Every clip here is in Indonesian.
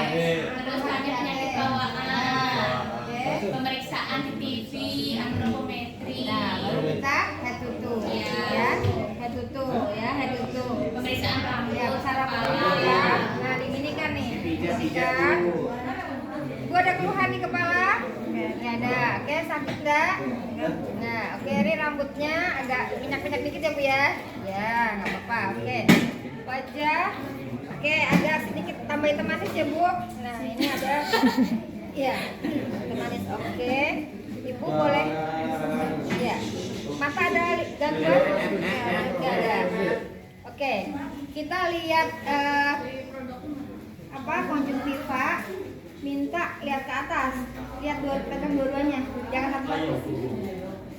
Terus ada penyakit bawaan. Pemeriksaan di TV, antropometri. Nah, baru kita head to toe, ya, head to toe, ya, head to toe. Pemeriksaan rambut, Ya, saraf kepala. ya. Nah, ini kan nih, ini kan. Gua ada keluhan di kepala? Nggak ada. Oke, sakit nggak? Nah, oke, ini rambutnya agak minyak-minyak dikit ya Bu ya? Ya, nggak apa-apa. Oke, wajah. Oke, agak sedikit tambahin manis ya Bu. Nah, ini ada. Ya, manis. Oke, Ibu boleh. Ya, mata ada gangguan? Nggak ada. Oke, kita lihat konjungtiva. Minta lihat ke atas, lihat pegang dua-duanya, jangan satu-satu.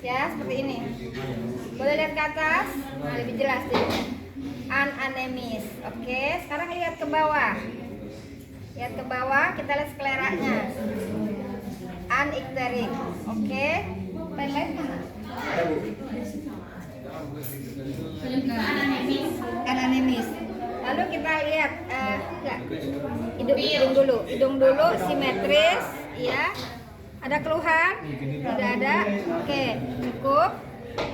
Ya, seperti ini. Boleh lihat ke atas, nah lebih jelas deh. Ananemis. Oke, sekarang lihat ke bawah. Lihat ke bawah, kita lihat skleranya. Anikterik. Oke, lain-lain mana? Ananemis. Lalu kita lihat hidung dulu simetris, ya. Ada keluhan? Tidak ada. Oke, cukup.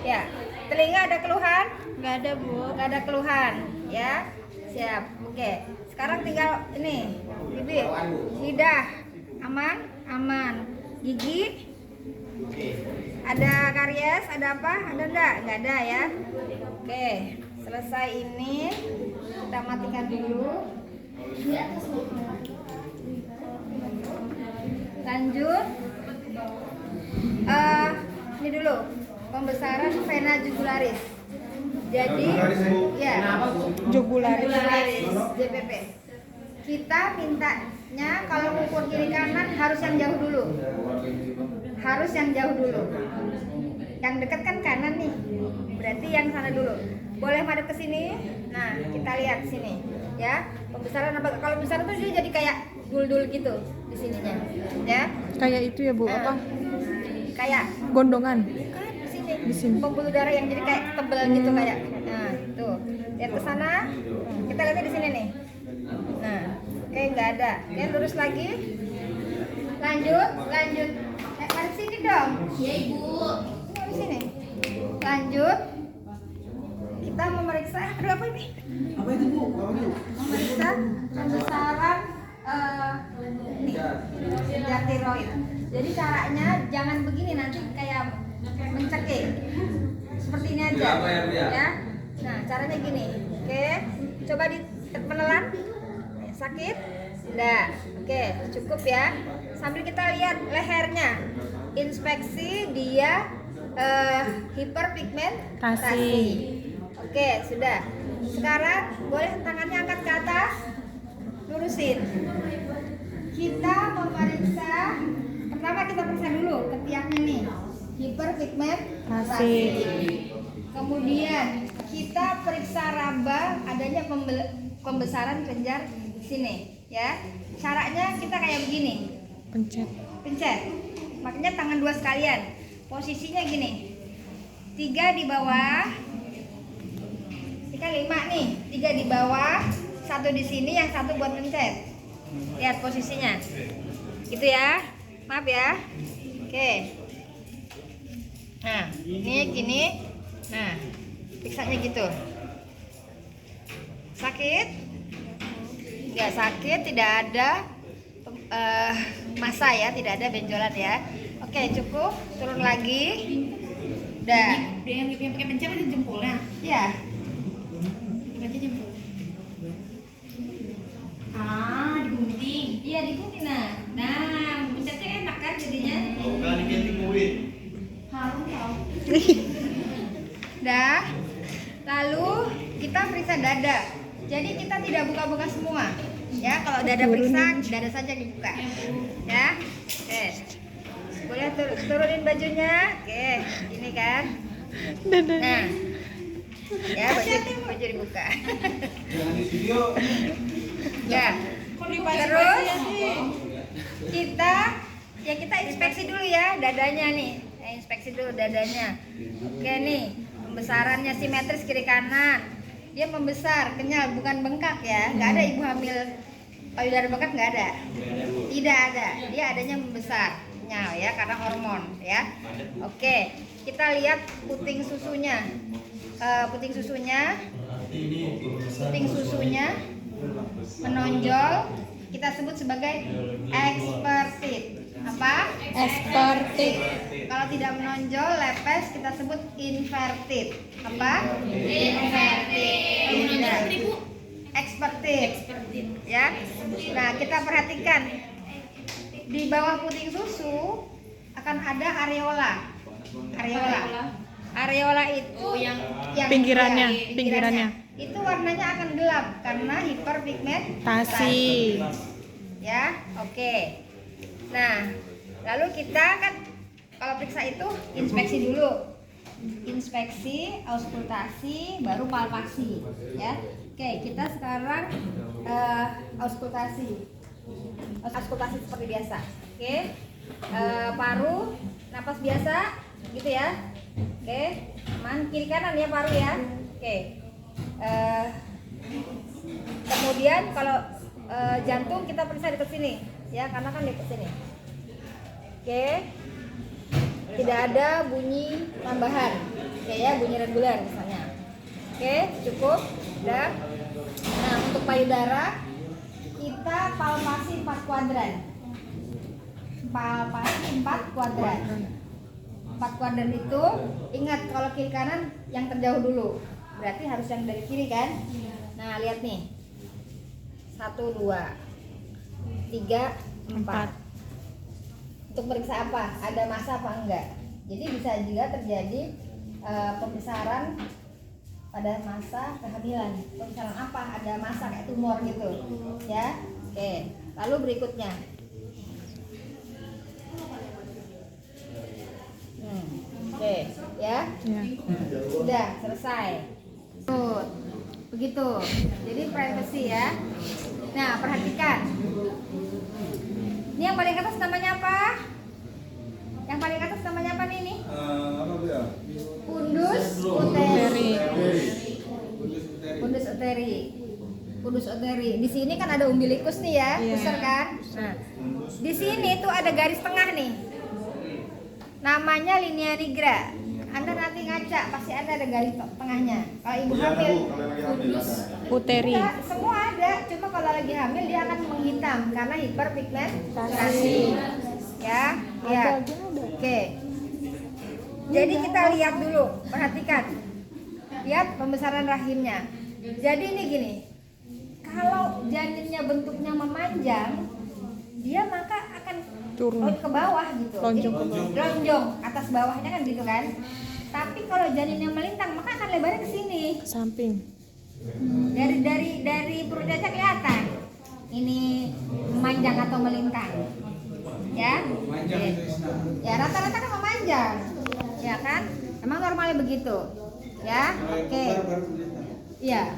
Ya. Telinga ada keluhan? Nggak ada Bu. Nggak ada keluhan, ya. Siap. Oke. Sekarang tinggal ini bibir, lidah, aman, aman. Gigi, ada karies, ada apa? Ada enggak? Nggak ada ya. Oke. Selesai ini, kita matikan dulu. Lanjut. Ini dulu pembesaran vena jugularis. Jadi, ya, jugularis, JPP. Kita mintanya kalau ukur kiri kanan harus yang jauh dulu. Harus yang jauh dulu. Yang dekat kan kanan nih. Berarti yang sana dulu. Boleh madep ke sini. Nah, kita lihat sini, ya. Pembesaran kalau besar tuh dia jadi kayak dul-dul gitu di sininya, ya. Kayak itu ya Bu, apa? Kayak Gondongan. di sini. Pembuluh darah yang jadi kayak tebel gitu kayak. Nah, tuh. Lihat ke sana. Kita lihatnya di sini nih. Nah, oke, nggak ada. Oke, lurus lagi. Lanjut. Mari sini dong. Iya Ibu. Di sini. Lanjut. Kita memeriksa, aduh apa ini? Apa itu Bu? Apa itu? Memeriksa pembesaran senjata tiroid. Jadi caranya jangan begini, nanti kayak mencekik. Seperti ini aja. Ya. Nah, caranya gini. Oke. Coba menelan. Sakit? Enggak. Oke, cukup ya. Sambil kita lihat lehernya. Inspeksi dia hiperpigmentasi. Oke, sudah. Sekarang boleh tangannya angkat ke atas. Lurusin. Kita memeriksa. Pertama kita periksa dulu ketiaknya nih. Hiperpigmentasi. Kemudian kita periksa raba adanya pembesaran kelenjar sini, ya. Caranya kita kayak begini. Pencet. Makanya tangan dua sekalian. Posisinya gini. 3 di bawah. 5 nih. 3 di bawah, 1 di sini, yang 1 buat mencet. Lihat posisinya. Gitu ya. Maaf ya. Oke. Nah, ini gini. Nah, piksanya gitu. Sakit? Nggak sakit, tidak ada massa ya, tidak ada benjolan ya. Oke, cukup. Turun lagi. Udah. Yang pakai pencet itu jempolnya. Ya. Aja jempol. Digunting. Iya, digunting. Nah, pencetnya enak kan jadinya. Bukan diganti kulit. Harum tau. Dah. Lalu kita periksa dada. Jadi kita tidak buka-buka semua. Ya, kalau dada periksa, dada saja dibuka. Ya. Oke. Boleh turunin bajunya. Oke, ini kan. Nah. Ya, baju dibuka. Jangan di video. Ya. Terus kita inspeksi dulu ya dadanya nih. Inspeksi dulu dadanya. Oke nih, pembesarannya simetris kiri kanan. Dia membesar, kenyal, bukan bengkak ya. Nggak ada ibu hamil Payudara bengkak nggak ada. Nggak ada, Bu. Tidak ada. Dia adanya membesarnya ya karena hormon ya. Oke, kita lihat puting susunya. Puting susunya menonjol, kita sebut sebagai expertid. Apa? Expertid. Kalau tidak menonjol, lepes, kita sebut inverted. Apa? Inverted. Tidak. Expertid. Ya. Nah, kita perhatikan di bawah puting susu akan ada areola. Areola itu yang Pinggirannya, ya, pinggirannya. Itu warnanya akan gelap karena hiperpigmentasi. Ya, oke. Nah, lalu kita kan kalau periksa itu inspeksi dulu. Inspeksi, auskultasi, baru palpasi, ya. Oke, kita sekarang auskultasi. Auskultasi seperti biasa. Oke. Paru, napas biasa, gitu ya. Oke, aman. Kiri kanan ya paru ya. Oke. Kemudian kalau jantung kita periksa dekat sini, ya, karena kan dekat sini. Oke. Tidak ada bunyi tambahan, ya, bunyi reguler misalnya. Oke, cukup. Udah. Nah, untuk payudara kita palpasi 4 kuadran. Palpasi 4 kuadran. 4 kuadran itu ingat kalau kiri kanan yang terjauh dulu. Berarti harus yang dari kiri kan? Nah, lihat nih. 1 2 3 4. Untuk periksa apa? Ada massa apa enggak? Jadi bisa juga terjadi pembesaran pada masa kehamilan. Pembesaran apa? Ada massa kayak tumor gitu, ya. Oke. Lalu berikutnya. Oke, ya. Sudah selesai. Tuh, begitu. Jadi privacy ya. Nah, perhatikan. Ini yang paling atas namanya apa? Yang paling atas namanya apa nih? Apa Bu ya? Pundus uteri. Pundus uteri. Pundus uteri. Pundus uteri. Di sini kan ada umbilikus nih ya, besar kan? Nah, di sini tuh ada garis tengah nih. Namanya linea nigra. Anda nanti ngaca, pasti ada garis tengahnya. Kalau ibu Iya, ada, hamil, Bu. Kalau lagi hamil pundus ada. Uteri. enggak, semua ada. Cuma kalau lagi hamil dia akan menghitam karena hiperpigmentasi. Ya, ya. Oke. Jadi kita lihat dulu, perhatikan. Lihat pembesaran rahimnya. Jadi ini gini. Kalau janinnya bentuknya memanjang, dia maka akan Turun. ke bawah gitu. Lonjong Jadi, ke bawah. lonjong atas bawahnya kan gitu kan. Tapi kalau janinnya melintang maka akan lebarnya ke sini. Ke samping. Dari perut aja kelihatan. Ini memanjang atau melintang. Ya. Manjang Oke. itu Isna. Ya rata-rata kan memanjang. Ya kan? Emang normalnya begitu. Ya. Oke. Baru kelihatan. Iya.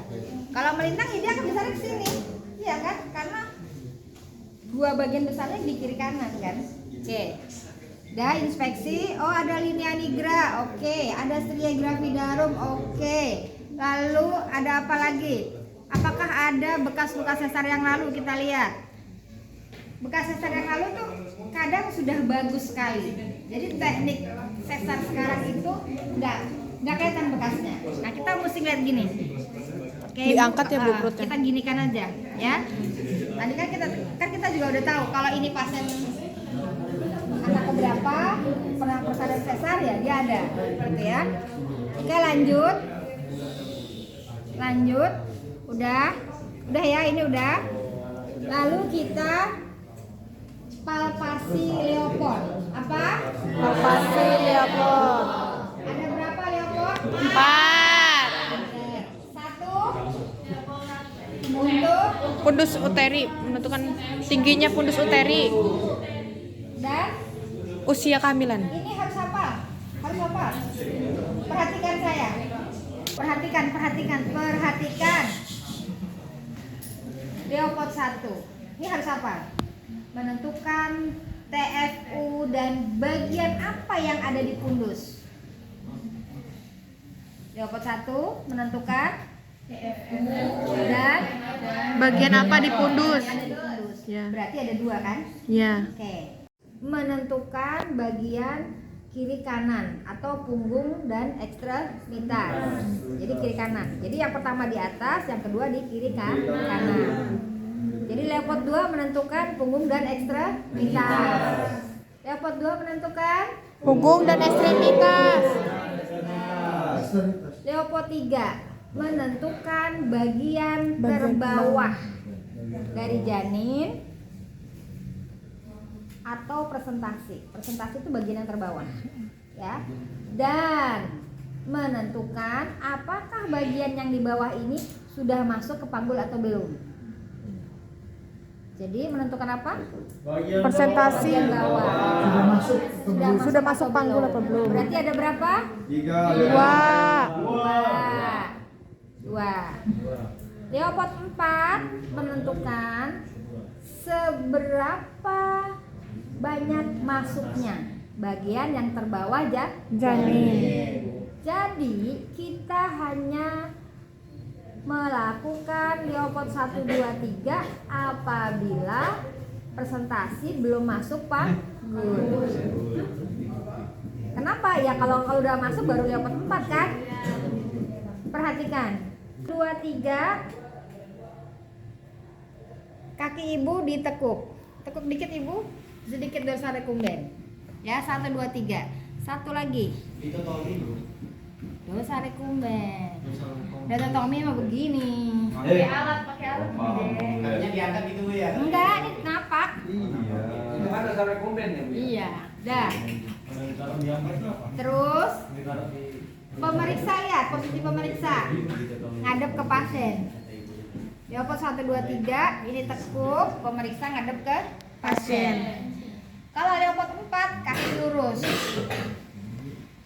Kalau melintang ya dia akan besarnya ke sini. Iya kan? Karena dua bagian besarnya di kiri kanan kan. Oke. Dah inspeksi. Oh ada linea nigra. Oke. Ada stria gravidarum. Oke. Lalu ada apa lagi? Apakah ada bekas-bekas sesar yang lalu? Kita lihat. Bekas sesar yang lalu tuh kadang sudah bagus sekali. Jadi teknik sesar sekarang itu nggak kelihatan bekasnya. Nah kita mesti lihat gini. Oke, Diangkat ya, Bu, perutnya? Kita ginikan aja, ya. Tadi kan kita juga udah tahu kalau ini pasien anak keberapa pernah persalinan sesar ya dia ada, gitu ya. Oke lanjut, udah ya ini udah. Lalu kita palpasi Leopold. Apa? Palpasi Leopold. Ada berapa Leopold? 4. Satu. Untuk Pundus uteri menentukan tingginya pundus uteri. dan Usia kehamilan. ini harus hafal. Perhatikan saya. Perhatikan. Leopold 1. Ini harus hafal. Menentukan TFU dan bagian apa yang ada di pundus. Leopold 1 menentukan Dan Bagian apa di pundus? ada di pundus. Ya. Berarti ada 2 kan? Ya. Oke. Menentukan bagian kiri kanan atau punggung dan ekstremitas. Jadi kiri kanan. Jadi yang pertama di atas, yang kedua di kiri kanan. Jadi leopard 2 menentukan punggung dan ekstremitas. Leopard 2 menentukan Punggung dan ekstremitas. Leopard 3 menentukan bagian terbawah dari janin atau presentasi. Presentasi itu bagian yang terbawah, ya. Dan menentukan apakah bagian yang di bawah ini sudah masuk ke panggul atau belum. Jadi menentukan apa? Persentasi. Bagian bawah. Sudah masuk panggul atau belum? Berarti ada berapa? 2. Leopard 4 menentukan seberapa banyak masuknya bagian yang terbawah Janin. Jadi kita hanya melakukan leopard 1, 2, 3 apabila presentasi belum masuk panggul. Kenapa? Ya kalau udah masuk baru leopard 4 kan? Perhatikan. 2, 3 kaki ibu ditekuk. Tekuk dikit ibu, sedikit dorsal rekumben. Ya, 1, 2, 3. Satu lagi. Dorsal rekumben. Data Tommy mah begini. Pakai alat. Katanya diangkat gitu Bu ya. Enggak, ini napak. Itu kan dasar rekomben ya Bu. Iya, dah. Terus pemeriksa, lihat posisi pemeriksa. Ngadep ke pasien. Leopard 1, 2, 3 ini tekuk, pemeriksa ngadep ke pasien. Kalau leopard 4 kaki lurus.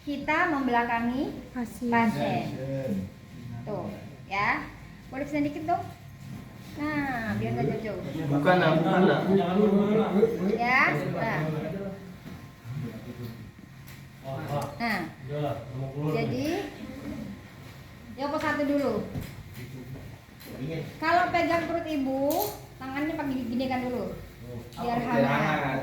Kita membelakangi pasien. Tuh, ya. Boleh pesan dikit dong. Nah, biar nggak jauh-jauh. Bukan lah. Ya, nah. Jadi leopard 1 dulu. Kalau pegang perut ibu, tangannya pakai gini kan dulu, biar hangat.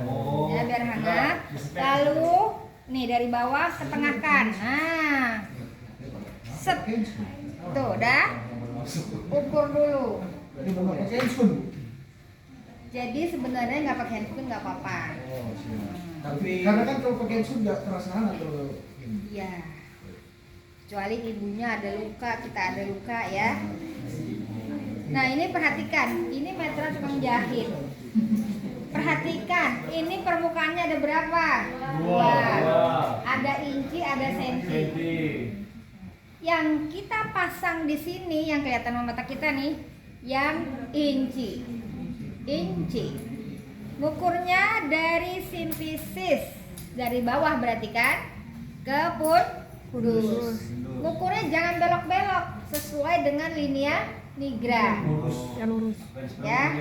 Ya, biar hangat. Lalu nih dari bawah ketengahkan. Nah, set. Tuh, dah. Ukur dulu. Jadi sebenarnya nggak pakai handphone nggak apa-apa. Tapi karena kan kalau pakai handphone nggak terasa hangat kalau Iya. Kecuali ibunya ada luka, kita ada luka ya. Nah ini perhatikan, ini metra tukang jahit. Perhatikan, ini permukaannya ada berapa? 2. Ada inci, ada senti. Yang kita pasang di sini, yang kelihatan sama mata kita nih, yang inci. Ngukurnya dari simpisis, dari bawah berarti kan, ke pundus. Ngukurnya jangan belok-belok, sesuai dengan linia nigra. Ya,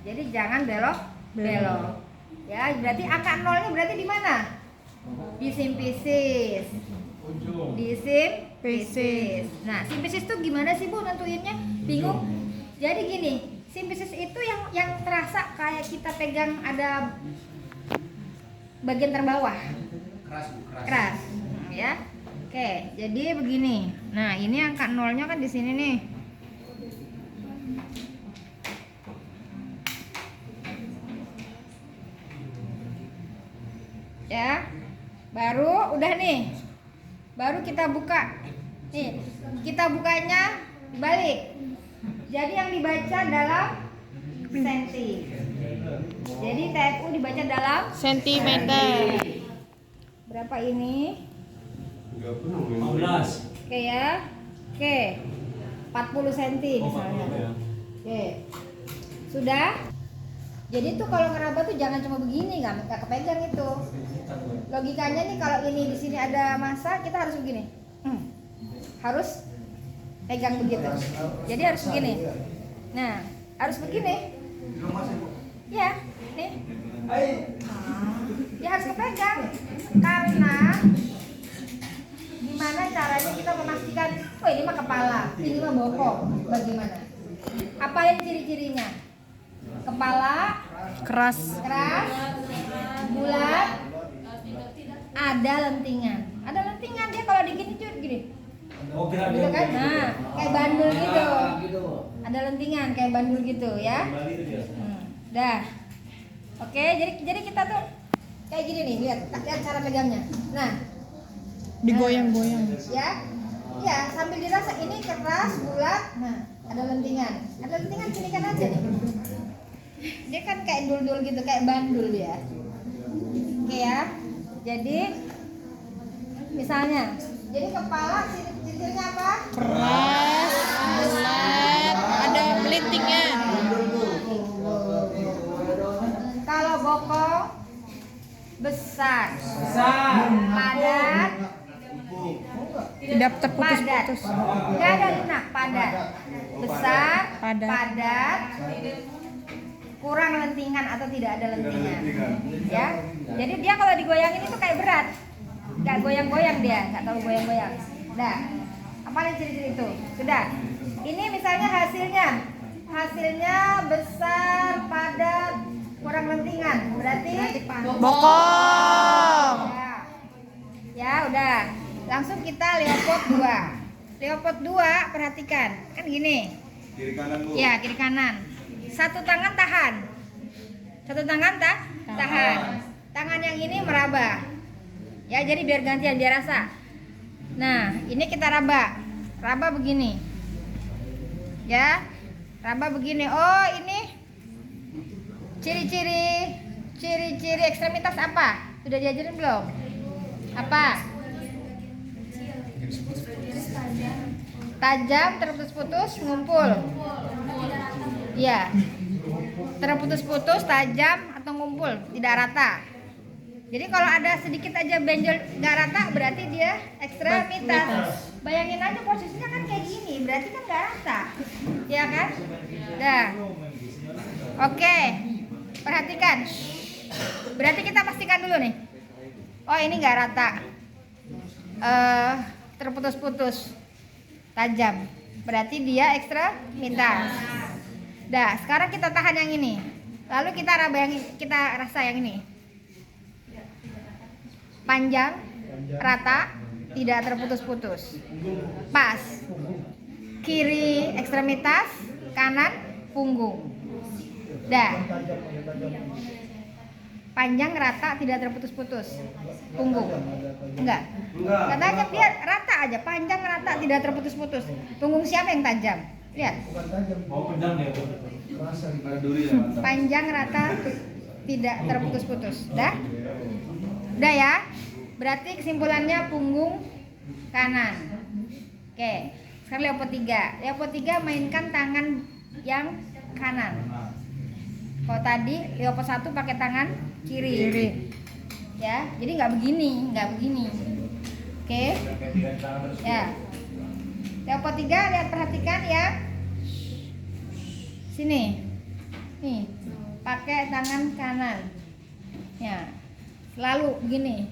jadi jangan belok-belok. Ya, berarti angka nolnya berarti di mana? Di simpisis. Nah, simpisis itu gimana sih Bu nentuinnya? Bingung. Jadi gini, simpisis itu yang terasa kayak kita pegang ada bagian terbawah. Keras. Ya. Oke, jadi begini. Nah, ini angka nolnya kan di sini nih. Ya. Baru udah nih. Baru kita buka. Nih, kita bukanya balik. Jadi yang dibaca dalam senti. Jadi TFU dibaca dalam Sentimeter. berapa ini? 15. Oke ya. Oke. 40 cm misalnya. Oke. Sudah? Jadi tuh kalau ngeraba tuh jangan cuma begini, nggak kepegang itu. Logikanya nih kalau ini di sini ada massa, kita harus begini. Harus pegang begitu. Jadi harus begini. Nah, harus begini. Ya, nih. Ya harus kepegang. Karena gimana caranya kita memastikan, oh ini mah kepala. Ini mah bokong. Bagaimana? Apa yang ciri-cirinya? Kepala Keras. keras, bulat, ada lentingan. Ada lentingan dia kalau digini cuy gini. Oh, kira Gitu kan? Nah, kayak bandul gitu. gitu. Ada lentingan kayak bandul gitu ya. Dah. Oke, jadi kita tuh kayak gini nih, lihat cara pegangnya. Nah, Digoyang-goyang. ya. Ya, sambil dirasa ini keras, bulat. Nah, ada lentingan. Ada lentingan sini kan aja nih. Dia kan kayak dul-dul gitu, kayak bandul dia. Oke ya. Jadi misalnya, jadi kepala ciri-cirinya apa? Keras, bulat, ada melintingnya. Kalau bokong besar, padat, Tidak terputus-putus. nggak ada lunak, padat, besar, Padat. kurang lentingan atau tidak ada lentingan, ya. Jadi dia kalau digoyangin itu kayak berat, nggak goyang-goyang dia, nggak tahu goyang-goyang. Dah, apa nih ciri-ciri itu? Sudah. Ini misalnya hasilnya besar, padat, kurang lentingan, berarti Bokong. ya udah. Langsung kita Leopard 2. Leopard 2 perhatikan, kan gini. Kiri kanan Bu. Ya, kiri kanan. Satu tangan tahan. Satu tangan tahan. Tangan yang ini meraba. Ya, jadi biar gantian, biar rasa. Nah, ini kita raba. Raba begini. Ya. Raba begini. Oh, ini ciri-ciri ekstremitas apa? Sudah diajarin belum? Apa? Tajam, terputus-putus, ngumpul. Iya. Terputus-putus, tajam atau ngumpul, tidak rata. Jadi kalau ada sedikit aja benjol nggak rata, berarti dia ekstremitas. Bayangin aja posisinya kan kayak gini, berarti kan nggak rata, ya kan? Dah. Oke, perhatikan. Berarti kita pastikan dulu nih. Oh, ini nggak rata. Terputus-putus, tajam. Berarti dia ekstremitas. Dah, sekarang kita tahan yang ini. Lalu kita rasa yang ini. Panjang, rata, tidak terputus-putus. Pas. Kiri ekstremitas, kanan punggung. Dah. Panjang, rata, tidak terputus-putus. Punggung. Enggak tajam, dia rata aja. Panjang, rata, tidak terputus-putus. Punggung siapa yang tajam? Lihat. Mau pedang ya Bu. Ada duri ya. Panjang, rata, tidak terputus-putus. Dah? Udah ya? Berarti kesimpulannya punggung kanan. Oke. Sekarang Leopard 3. Leopard 3 mainkan tangan yang kanan. Kalau tadi Leopard 1 pakai tangan kiri. Ya, jadi nggak begini. Oke. Ya. Leopard 3, lihat, perhatikan ya. Sini. Nih, pakai tangan kanan. Ya. Selalu begini.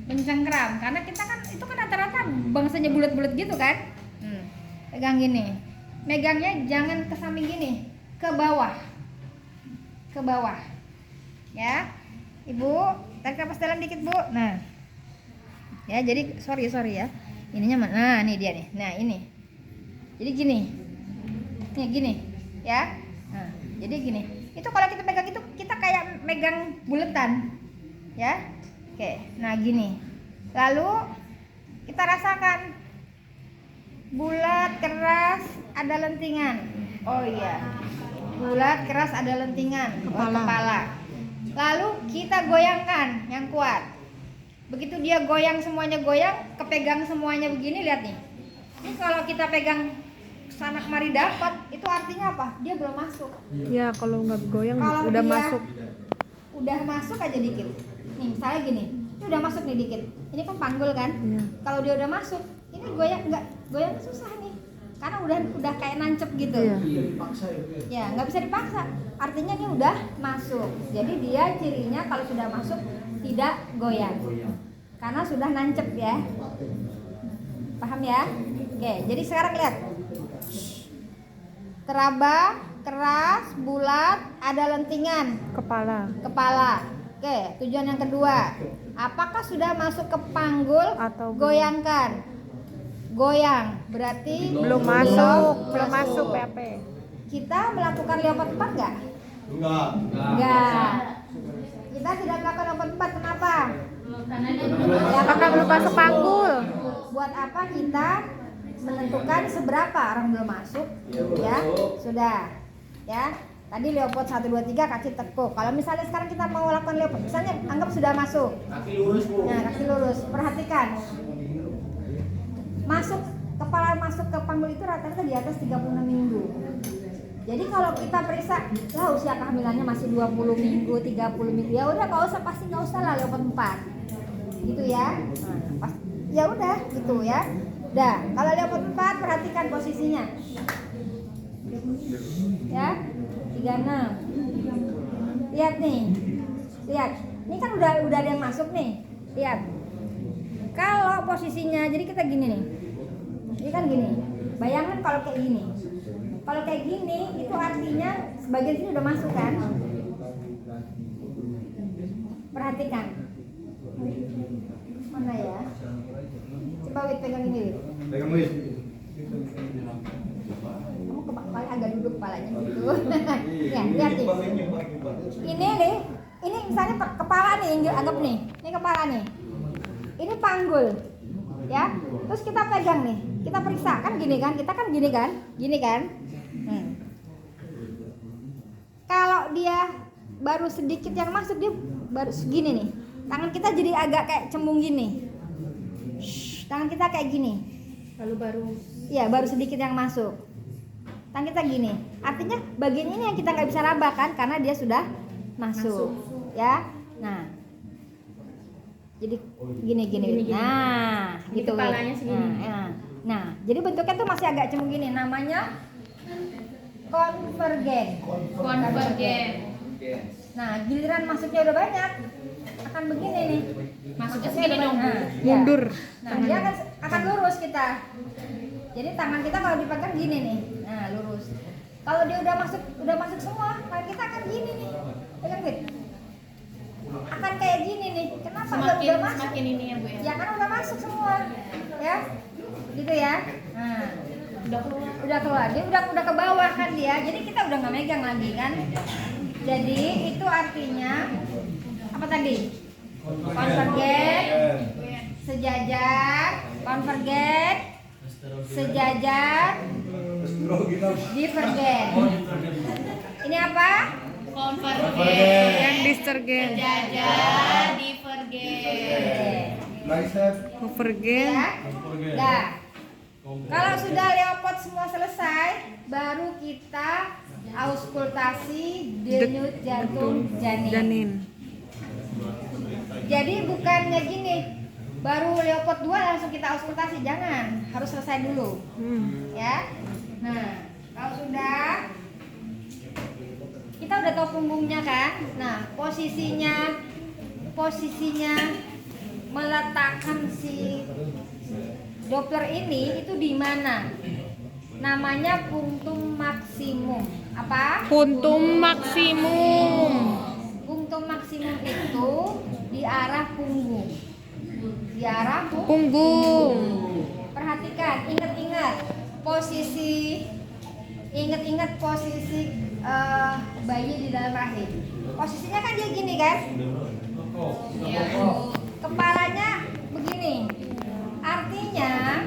Mencengkram, karena kita kan itu kan rata-rata bangsanya bulat-bulat gitu kan. Pegang gini. Megangnya jangan ke samping gini, ke bawah. Ya. Ibu, tarik nafas dalam dikit, Bu. Nah. Ya, jadi sorry ya. Ininya mana? Nah, ini dia nih. Nah, ini. Jadi gini. Nih gini, ya. Nah, jadi gini. Itu kalau kita pegang itu kita kayak megang buletan. Ya. Oke. Nah, gini. Lalu kita rasakan bulat, keras, ada lentingan. Oh iya. Bulat, keras, ada lentingan. Kepala. Lalu kita goyangkan yang kuat. Begitu dia goyang, semuanya goyang, kepegang semuanya begini, lihat nih. Ini kalau kita pegang sana kemari dapat, itu artinya apa? Dia belum masuk. Ya, kalau nggak goyang Kalau udah dia masuk. Udah masuk aja dikit. Nih, misalnya gini. Ini udah masuk nih dikit. Ini kan panggul kan? Iya. Kalau dia udah masuk, ini goyang susah nih. Karena udah kayak nancep gitu. Iya. Ya, nggak bisa dipaksa. Artinya dia udah masuk. Jadi dia cirinya kalau sudah masuk tidak goyang. Karena sudah nancep ya. Paham ya? Oke, jadi sekarang lihat. Teraba, keras, bulat, ada lentingan kepala. Oke, tujuan yang kedua. Apakah sudah masuk ke panggul? Atau goyangkan. Goyang, berarti belum masuk PP. Kita melakukan leopard 4 enggak? Enggak. Enggak. Kita tidak melakukan leopard 4, kenapa? Apakah belum masuk panggul? Buat apa kita menentukan seberapa orang belum masuk? Ya, sudah. Ya. Tadi leopard 1 2 3 kaki tekuk. Kalau misalnya sekarang kita mau lakukan leopard, misalnya anggap sudah masuk. Kaki lurus, Bu. Nah, kaki lurus. Perhatikan. Kepala masuk ke panggul itu rata-rata di atas 36 minggu. Jadi kalau kita periksa, lah usia kehamilannya masih 20 minggu, 30 minggu, ya udah pasti nggak usah lah leopard 4. Gitu ya. Nah, ya udah gitu ya. Dah, kalau leopard 4 perhatikan posisinya. Ya. 36. Lihat nih. Lihat. Ini kan udah ada yang masuk nih. Lihat. Kalau posisinya jadi kita gini nih. Ini kan gini. Bayangkan kalau kayak gini. Kalau kayak gini itu artinya sebagian sini udah masuk kan? Perhatikan. Mana ya? Coba Wit pegang ini. Wit. Pegang, Wit. Kamu kepala agak duduk kepalanya gitu. Ya, lihat nih. Ini nih, ini misalnya kepala nih, anggap nih. Ini kepala nih. Ini panggul. Ya. Terus kita pegang nih. Kita periksa kan gini kan? Kita kan gini kan? Gini kan? Kalau dia baru sedikit yang masuk, dia baru segini nih. Tangan kita jadi agak kayak cembung gini. Tangan kita kayak gini. Iya, baru sedikit yang masuk. Tangan kita gini. Artinya bagian ini yang kita nggak bisa raba kan, karena dia sudah masuk. Ya. Nah, jadi gini. Nah, Ini gitu. kepalanya segini. Nah, jadi bentuknya tuh masih agak cembung gini. Namanya konvergen. Nah, giliran masuknya udah banyak, akan begini nih. Masuknya Udah segini dong. banyak. Ya. Mundur. Nah, dia akan lurus kita. Jadi tangan kita kalau dipegang gini nih. Nah, lurus. Kalau dia udah masuk semua, tangan kita akan gini nih. Pegang Wit. Akan kayak gini nih. Kenapa dia udah masuk? Semakin ini ya Bu ya. Ya kan udah masuk semua. Ya. Gitu ya. Nah, udah keluar. Dia udah ke bawah kan dia. Jadi kita udah nggak megang lagi kan. Jadi itu artinya apa tadi? Konvergen, sejajar, konvergen, sejajar, divergen. Ini apa? Konvergen, Distergen. sejajar, divergen. Convergen. Ya. Nah, kalau sudah leopard semua selesai, baru kita auskultasi denyut jantung janin. Jadi bukannya gini, baru leopard 2 langsung kita auskultasi, jangan, harus selesai dulu. Ya. Nah, kalau sudah kita udah tahu punggungnya kan? Nah, posisinya meletakkan si Doppler ini itu di mana? Namanya punktum maksimum. Apa? Puntum maksimum. Punktum maksimum itu di arah punggung. Di arah Punggung. Perhatikan, ingat posisi bayi di dalam rahim. Posisinya kan dia gini kan? Iya. Kepalanya begini. Artinya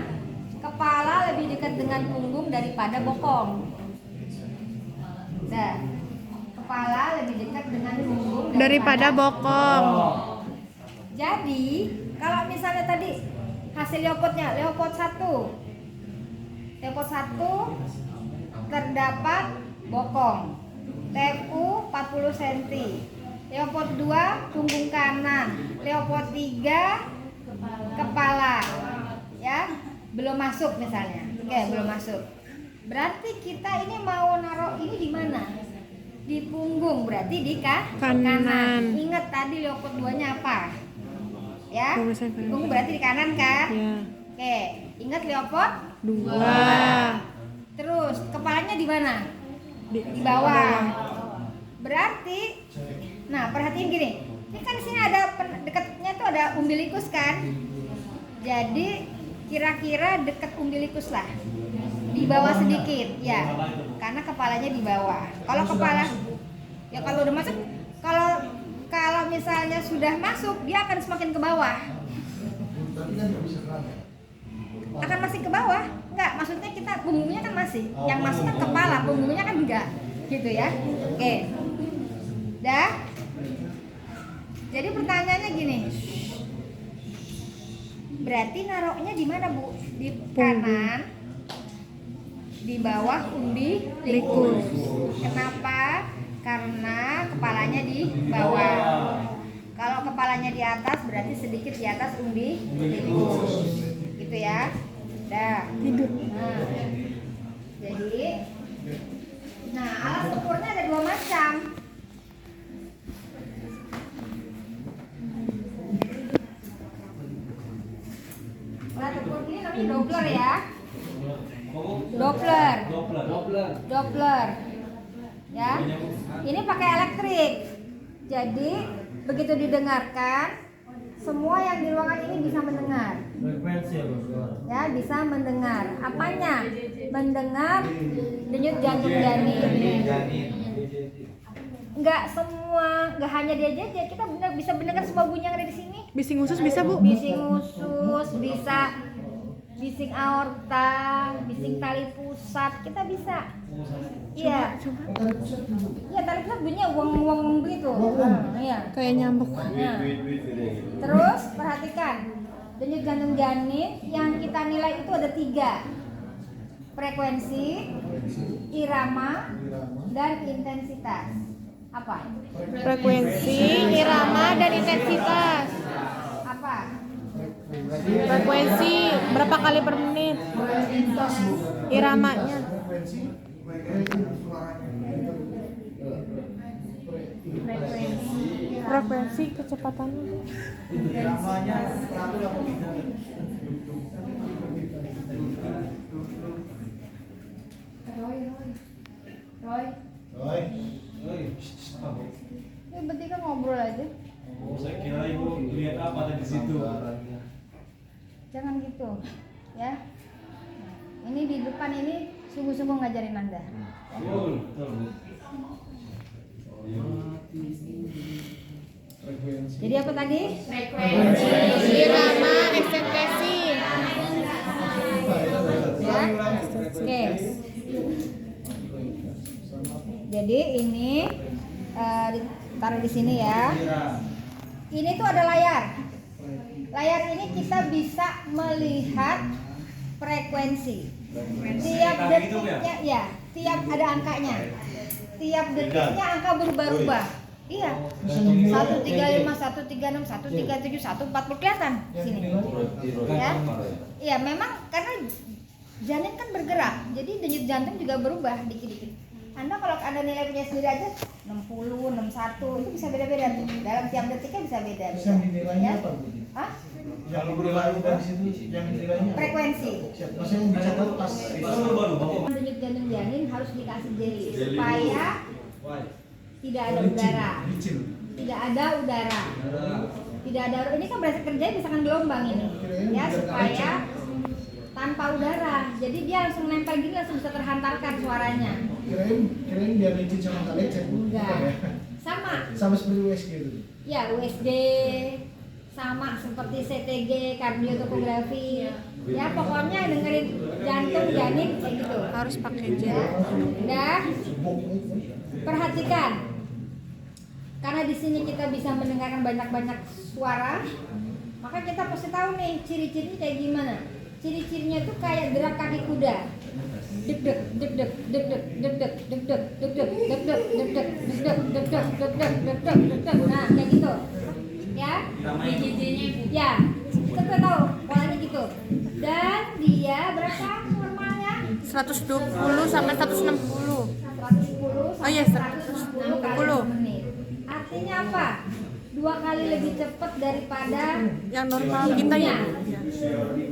kepala lebih dekat dengan punggung daripada bokong. Nah, kepala lebih dekat dengan punggung Daripada bokong. Jadi, kalau misalnya tadi hasil leopardnya, leopard 1 terdapat bokong, TFU 40 cm, leopard 2 punggung kanan, leopard 3 kepala, ya belum masuk misalnya, oke belum masuk. Berarti kita ini mau naruh ini di mana? Di punggung, berarti di kanan. Ingat tadi leopard 2-nya apa? Ya, punggung berarti di kanan kan? Ya. Oke, ingat Leopold? 2. Terus kepalanya di mana? Di Di bawah. Berarti, nah perhatiin gini. Ini kan di sini ada dekatnya tuh ada umbilikus kan? Jadi kira-kira dekat umbilikus lah. Di bawah sedikit, ya. Karena kepalanya di bawah. Kalau kepala, ya kalau udah masuk, kalau misalnya sudah masuk, dia akan semakin ke bawah. Tapi kan nggak bisa keram. Akan masih ke bawah? Enggak, maksudnya kita punggungnya kan masih. Yang masuk kan kepala, punggungnya kan enggak. Gitu ya. Oke. Dah. Jadi pertanyaannya gini. Berarti naruhnya di mana, Bu? Di kanan. Di bawah umbilikus. Kenapa? Karena kepalanya di bawah. Kalau kepalanya di atas berarti sedikit di atas umbilikus. Gitu ya. Dah. tidur. Jadi alat ukurnya ada 2 macam. Alat ukur ini namanya Doppler ya. Doppler. Ya. Ini pakai elektrik. Jadi begitu didengarkan, semua yang di ruangan ini bisa mendengar. Frekuensi ya, Bos. Ya, bisa mendengar. Apanya? Mendengar denyut jantung janin. Enggak semua, enggak hanya dia aja, kita bisa mendengar semua bunyi yang ada di sini. Bising khusus bisa, Bu? Bising usus, bisa bising aorta, bising tali pusat, kita bisa. Iya. Tali pusat dulu. Iya, tali pusat bunyinya wong-wong begitu. Iya. Kayak nyambuk. Nah, terus perhatikan denyut jantung janin yang kita nilai itu ada 3: frekuensi, irama, dan intensitas. Apa? Frekuensi, irama, dan intensitas. Apa? Frekuensi berapa kali per menit? Iramanya. Frekuensi, suaranya. Frekuensi kecepatannya. Namanya selalu apa bisa? Roy. Ini bertiga ngobrol aja. Oh, saya kira Ibu lihat apa ada di situ. Jangan gitu, ya. Ini di depan ini sungguh-sungguh ngajarin Anda. Betul, betul. Frekuensi. Jadi apa tadi? Irama, ekstensi. Ya. Oke. Jadi ini taruh di sini ya. Ini tuh ada layar. Layar ini kita bisa melihat frekuensi. Tiap detiknya, ya, tiap ada angkanya. Tiap detiknya angka berubah-ubah. Iya. 135, 136, 137, 140 kelihatan sini. Ya. Iya, memang karena janin kan bergerak. Jadi denyut jantung juga berubah dikit-dikit. Anda kalau Anda nilai punya sendiri aja 60, 61 itu bisa beda-beda tuh. Dalam tiap detiknya bisa beda. Terus yang dinilainya apa, Bu? Hah? Yang dinilainya di situ, yang dinilainya apa? Frekuensi. Maksudnya yang dicatat pas. Denyut jantung janin harus dikasih jeli supaya tidak ada udara. Licin. Tidak ada udara. Tidak ada. Ini kan berasa kerja misalkan gelombang ini. Ya, supaya tanpa udara. Jadi dia langsung nempel gini langsung bisa terhantarkan suaranya. Kirain biar licin sama nggak lecet. Enggak. Ya? Sama. Sama seperti USG itu. Ya, USG sama seperti CTG, kardiotopografi. Ya, pokoknya dengerin jantung janin kayak gitu. Harus pakai gel. Dah. Perhatikan. Karena di sini kita bisa mendengarkan banyak-banyak suara, maka kita pasti tahu nih ciri-cirinya kayak gimana. Ciri-cirinya tuh kayak gerak kaki kuda. Deg-deg, deg-deg, deg-deg, deg-deg, deg-deg, deg-deg, deg-deg, deg-deg, deg-deg, deg-deg, deg-deg, deg-deg, deg-deg. Nah, kayak gitu. Ya. Ya, kita tahu polanya gitu. Dan dia berapa normalnya? 120 sampai 160. 110 Oh iya, sampai 160 kali 160. per menit. Artinya apa? 2 kali lebih cepat daripada Yang normal kita ya.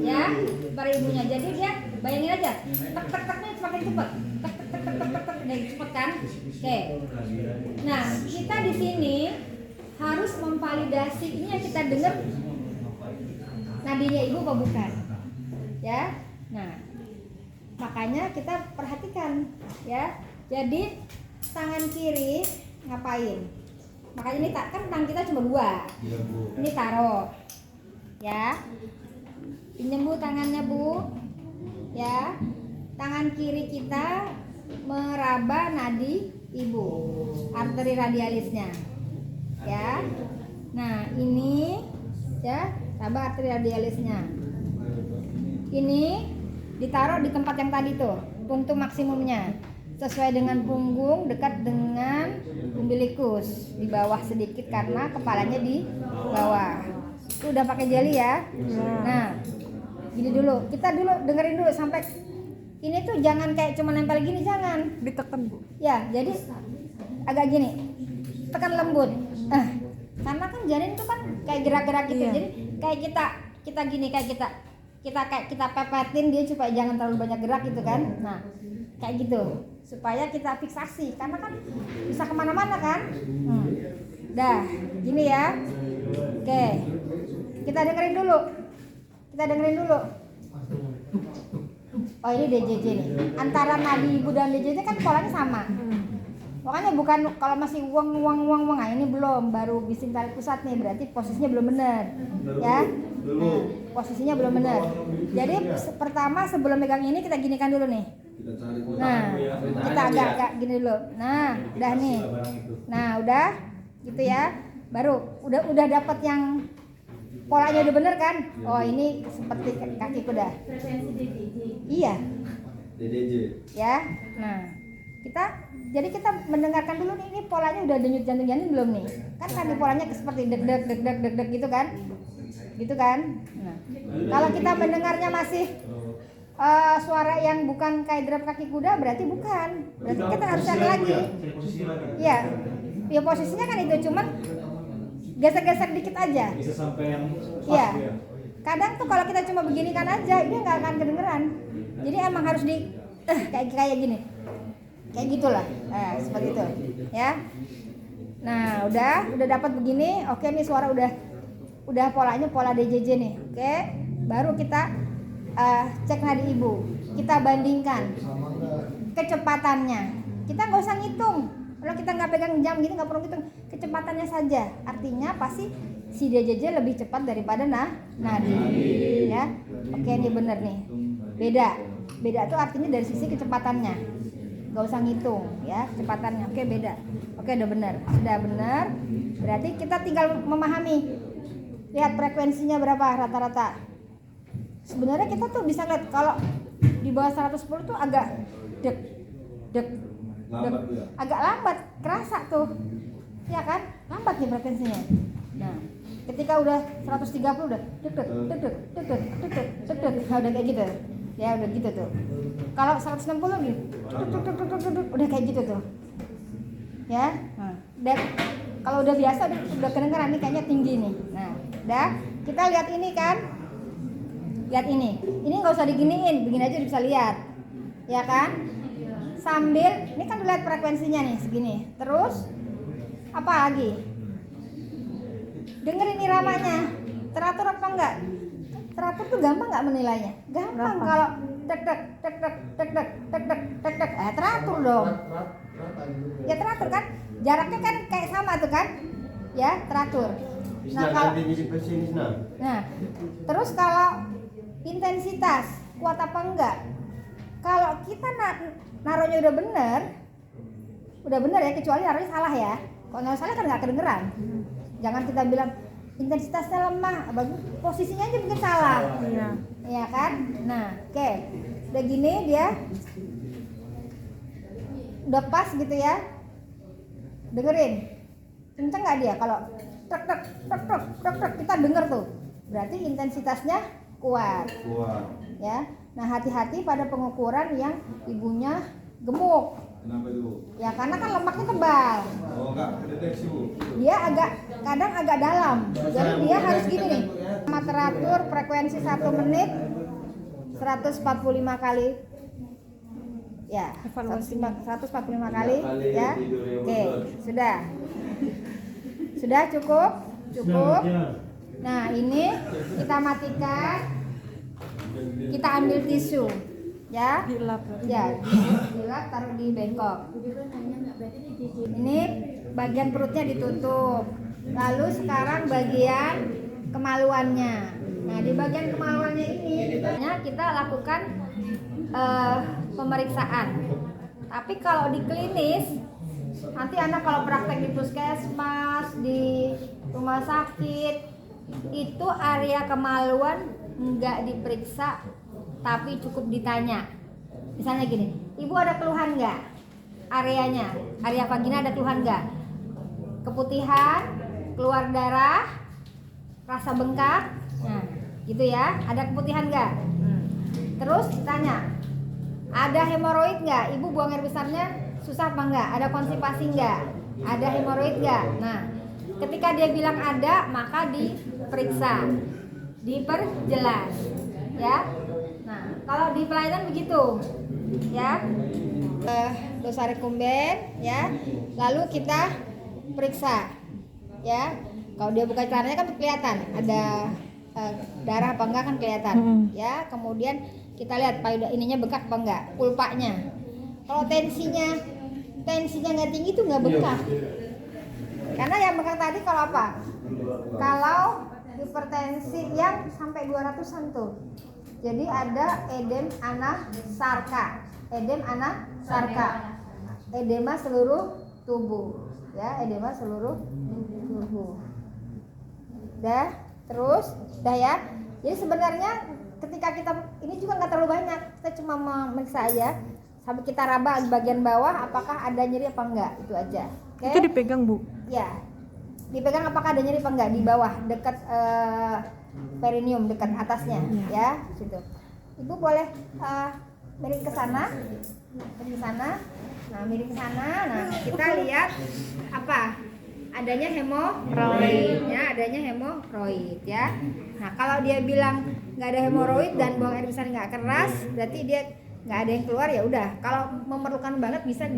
ya, para ibunya. Jadi dia bayangin aja, tek tek teknya semakin cepat, tek tek tek tek tek tek, dari cepat kan? Oke. Nah, kita di sini harus memvalidasi ini yang kita dengar nadinya ibu apa bukan, ya. Nah, makanya kita perhatikan, ya. Jadi tangan kiri ngapain? Makanya ini kan tangan kita cuma 2. Iya, Bu. Ini taruh, ya. Pinjam Bu tangannya Bu, ya. Tangan kiri kita meraba nadi ibu, arteri radialisnya, ya. Nah ini, ya, raba arteri radialisnya. Ini ditaruh di tempat yang tadi tuh, punktum maksimumnya, sesuai dengan punggung dekat dengan umbilikus, di bawah sedikit karena kepalanya di bawah. Itu udah pakai jeli ya. Nah, gini dulu, kita dulu dengerin dulu sampai ini tuh jangan kayak cuma nempel gini, jangan. Ditekan Bu. Ya, jadi agak gini, tekan lembut. Karena kan janin itu kan kayak gerak-gerak gitu. Iya. Jadi kayak kita gini, kayak kita pepetin dia supaya jangan terlalu banyak gerak gitu kan. Nah, kayak gitu supaya kita fiksasi karena kan bisa kemana-mana kan. Dah, gini ya. Oke, kita dengerin dulu. Oh ini DJJ nih. Antara nadi ibu dan DJJ kan polanya sama. Makanya bukan kalau masih uang. Nah, ini belum, baru bising tarik pusat nih, berarti posisinya belum benar. Ya. Nah, posisinya belum benar. Jadi pertama sebelum megang ini kita ginikan dulu nih. Kita cari Nah, kita agak gini dulu. Nah, udah nih. Nah, udah gitu ya. Baru udah dapat yang polanya udah bener kan? Oh, ini seperti kaki kuda. Iya. DDJ. Ya. Nah, jadi kita mendengarkan dulu nih, ini polanya udah denyut jantung janin belum nih? Kan tadi polanya seperti deg deg gitu kan? Gitu kan? Nah, kalau kita mendengarnya masih suara yang bukan kayak derap kaki kuda, berarti bukan. Berarti kita harus cari lagi. Iya. Ya posisinya kan itu, cuman geser-geser dikit aja. Bisa sampai yang Iya. Kadang tuh kalau kita cuma begini kan aja, dia nggak akan kedengeran. Jadi emang harus di kayak gini, kayak gitulah, seperti itu, ya. Nah, udah dapat begini, oke nih suara udah polanya pola DJJ nih, oke. Baru kita cek nadi ibu, kita bandingkan kecepatannya. Kita nggak usah ngitung. Kalau kita nggak pegang jam gitu nggak perlu ngitung, kecepatannya saja. Artinya pasti si DJJ lebih cepat daripada nadi, ya. Oke, ini bener nih. Beda tuh artinya dari sisi kecepatannya. Nggak usah ngitung, ya, kecepatannya. Oke, beda. Oke, udah bener. Sudah bener. Berarti kita tinggal memahami. Lihat frekuensinya berapa rata-rata. Sebenarnya kita tuh bisa lihat kalau di bawah 110 tuh agak deg lambat tuh ya. agak lambat, kerasa tuh, ya kan, lambat nih frekuensinya. Nah, ketika udah 130 udah deg, nah, udah kayak gitu, ya udah gitu tuh. Kalau 160 gitu, udah kayak gitu tuh, ya. Nah, dan kalau udah biasa udah kedengeran nih kayaknya tinggi nih. Nah, udah kita lihat ini kan, lihat ini nggak usah diginiin, begini aja bisa lihat, ya kan. Sambil ini kan lihat frekuensinya nih segini. Terus apa lagi? Dengerin iramanya. Teratur apa enggak? Teratur tuh gampang nggak menilainya? Gampang kalau tek tek. Teratur dong. Ya teratur kan? Jaraknya kan kayak sama tuh kan? Ya, teratur. Nah, terus kalau intensitas kuat apa enggak? Kalau kita naruhnya udah bener ya, kecuali naruhnya salah ya. Kalau naruh salah kan nggak kedengeran. Jangan kita bilang intensitasnya lemah, posisinya aja mungkin salah. Iya kan? Nah, oke. Udah gini dia udah pas gitu ya. Dengerin. Kenceng nggak dia? Kalau tek kita denger tuh. Berarti intensitasnya kuat. Ya. Nah, hati-hati pada pengukuran yang ibunya gemuk. Kenapa itu? Ya karena kan lemaknya tebal. Oh, enggak kedeteksi, Bu. Dia kadang agak dalam. Jadi dia harus gini nih. Sama teratur frekuensi 1 menit 145 kali. Ya, 145 kali ya. Oke, sudah. Sudah cukup? Cukup. Nah, ini kita matikan. Kita ambil tisu. Ya. Ya, dilap taruh di bengkok. Ini bagian perutnya ditutup. Lalu sekarang bagian kemaluannya. Nah, di bagian kemaluannya ini kita lakukan pemeriksaan. Tapi kalau di klinis, nanti anak kalau praktek di puskesmas, di rumah sakit, itu area kemaluan nggak diperiksa, tapi cukup ditanya. Misalnya gini, ibu ada keluhan nggak? Areanya, area vagina ada keluhan nggak? Keputihan, keluar darah, rasa bengkak, nah gitu ya. Ada keputihan nggak? Terus ditanya, ada hemoroid nggak? Ibu buang air besarnya susah apa nggak? Ada konstipasi nggak? Ada hemoroid nggak? Nah, ketika dia bilang ada, maka diperiksa, diperjelas, ya. Nah, kalau di pelayanan begitu, ya. Dosa rekumben, ya. Lalu kita periksa, ya. Kalau dia buka celananya kan kelihatan ada darah apa enggak kan kelihatan, ya. Kemudian kita lihat payudara ininya bengkak apa enggak, pulpanya. Kalau tensinya nggak tinggi itu nggak bengkak. Karena yang bengkak tadi kalau apa? Kalau hipertensi yang sampai 200-an tuh. Jadi ada edem anasarka. Edema seluruh tubuh, ya, edema seluruh tubuh. Terus ya. Jadi sebenarnya ketika kita ini juga nggak terlalu banyak, kita cuma memeriksa aja sampai kita raba di bagian bawah apakah ada nyeri apa enggak, itu aja. Oke? Itu dipegang, Bu? Ya, dipegang apakah ada nyeri apa enggak di bawah dekat perineum, dekat atasnya, ya, situ. Ibu boleh miring ke sana, nah miring ke sana, nah kita lihat apa? Adanya hemoroid, ya, adanya hemoroid, ya. Nah, kalau dia bilang nggak ada hemoroid dan buang air besar nggak keras, berarti dia nggak ada yang keluar, ya udah. Kalau memerlukan banget bisa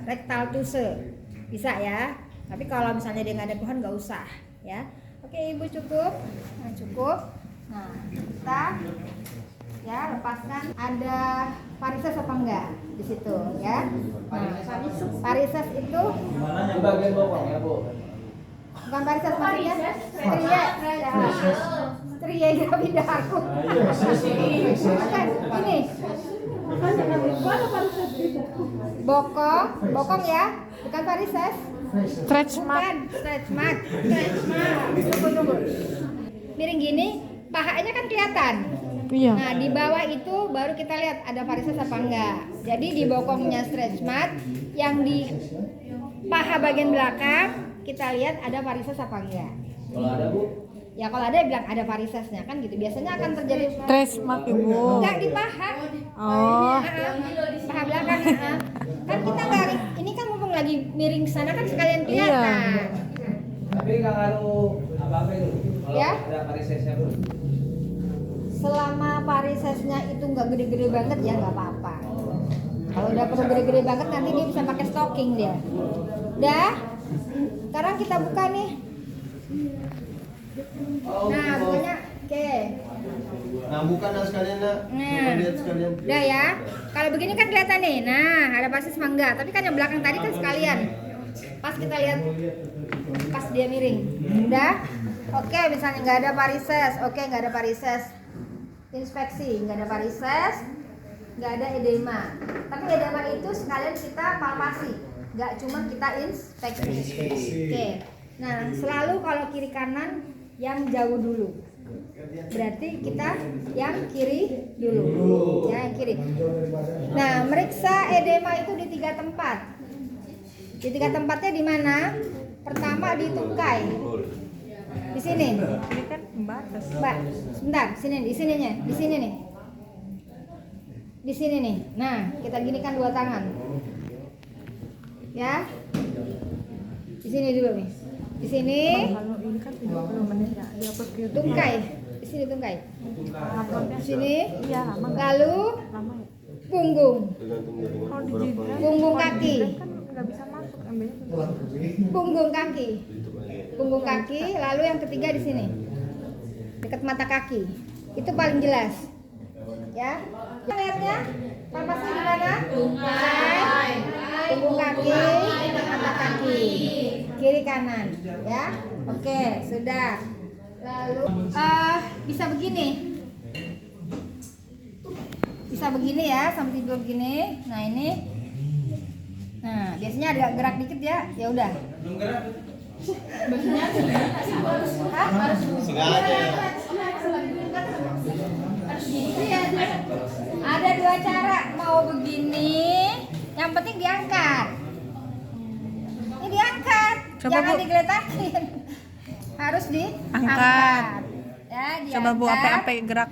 rectal tuse, bisa ya. Tapi kalau misalnya dia nggak ada keluhan nggak usah, ya. Oke, ibu cukup, cukup. Nah, kita ya lepaskan. Ada varises apa enggak di situ, ya. Nah, varises itu Gimana yang bagian bawahnya, Bu? bukan varises, maksudnya stria gravidarum. Bukan, ini bokong ya, bukan varises. Stretch mark. Stretch mark. Tunggu. Miring gini, pahanya kan kelihatan. Iya. Nah, di bawah itu baru kita lihat ada varises apa enggak. Jadi di bokongnya stretch mark, yang di paha bagian belakang kita lihat ada varises apa enggak. Kalau ada, Bu? Ya kalau ada bilang ada varisesnya kan gitu. Biasanya akan terjadi Stretch mark, Ibu. enggak di paha. Oh. Paha belakang. Kan kita enggak, ini kan mumpung lagi miring sana kan sekalian kelihatan. Tapi nggak ngaruh apa-apa itu. Kalau Ya. ada varisesnya, Bu. Selama varisesnya itu nggak gede-gede banget ya nggak apa-apa. Kalau udah perlu gede-gede banget nanti dia bisa pakai stocking dia. Dah. Sekarang kita buka nih. Nah, bukanya oke. Nah, bukan sekalian, Nak. Nah, Lihat sekalian. udah ya. Kalau begini kan kelihatan nih. Nah, ada varises apa enggak? Tapi kan yang belakang tadi kan sekalian. Pas kita lihat, pas dia miring. Udah? Oke, misalnya nggak ada varises. Oke, nggak ada varises. Inspeksi, nggak ada varises, nggak ada edema. Tapi edema itu sekalian kita palpasi, nggak cuma kita inspeksi. Oke. Nah, selalu kalau kiri kanan yang jauh dulu. Berarti kita yang kiri dulu. Ya, yang kiri. Nah, meriksa edema itu di 3 tempat. Di 3 tempatnya di mana? Pertama di tungkai. Di sini. Ini kan pembatas. Mbak, sebentar, sini nih, di sininya, di sini nih. Di sini nih. Nah, kita ginikan 2 tangan. Ya. Di sini dulu nih. Di sini. Tungkai. Di sini tungkai. Di sini. Lalu punggung. Punggung kaki. Punggung kaki. Punggung kaki. Lalu yang ketiga di sini. Dekat mata kaki. Itu paling jelas. Ya. Lihatnya. Napasnya di mana? Tungkai, punggung kaki, mata kaki, kiri kanan, ya. Oke, sudah. Lalu bisa begini, ya, sampai tidur begini. Nah ini, nah biasanya agak gerak dikit ya. Ya udah. Belum gerak. Hah? Sengaja. Iya, ada dua cara mau begini, yang penting diangkat. Ini diangkat, Coba, jangan Bu. digeletakin. Harus diangkat. Ya, diangkat. Coba Bu, apa gerak.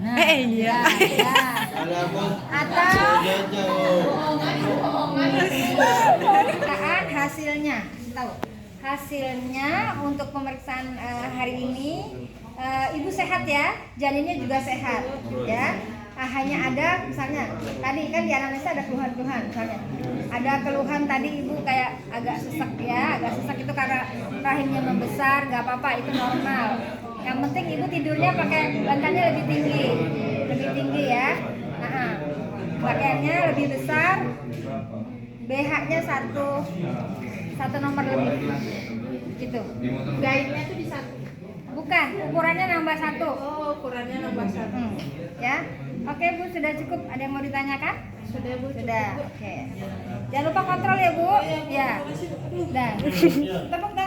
Nah, Iya. ya. Atau pemeriksaan hasilnya, tahu? Hasilnya untuk pemeriksaan hari ini. Ibu sehat ya, janinnya juga sehat ya. Hanya ada misalnya tadi kan di anamnesa ada keluhan-keluhan, misalnya ada keluhan tadi ibu kayak agak sesak ya, agak sesak itu karena rahimnya membesar, nggak apa-apa, itu normal. Yang penting ibu tidurnya pakai bantalnya lebih tinggi ya. Nah, pakaiannya lebih besar, BH-nya satu nomor lebih gitu. Guide-nya tuh di satu. Bukan, ukurannya nambah 1. Oh, ukurannya nambah 1. Ya. Oke Bu, sudah cukup. Ada yang mau ditanyakan? Sudah Bu. Sudah. Oke. Jangan lupa kontrol ya Bu. Ya. Udah. Tepuk tangan.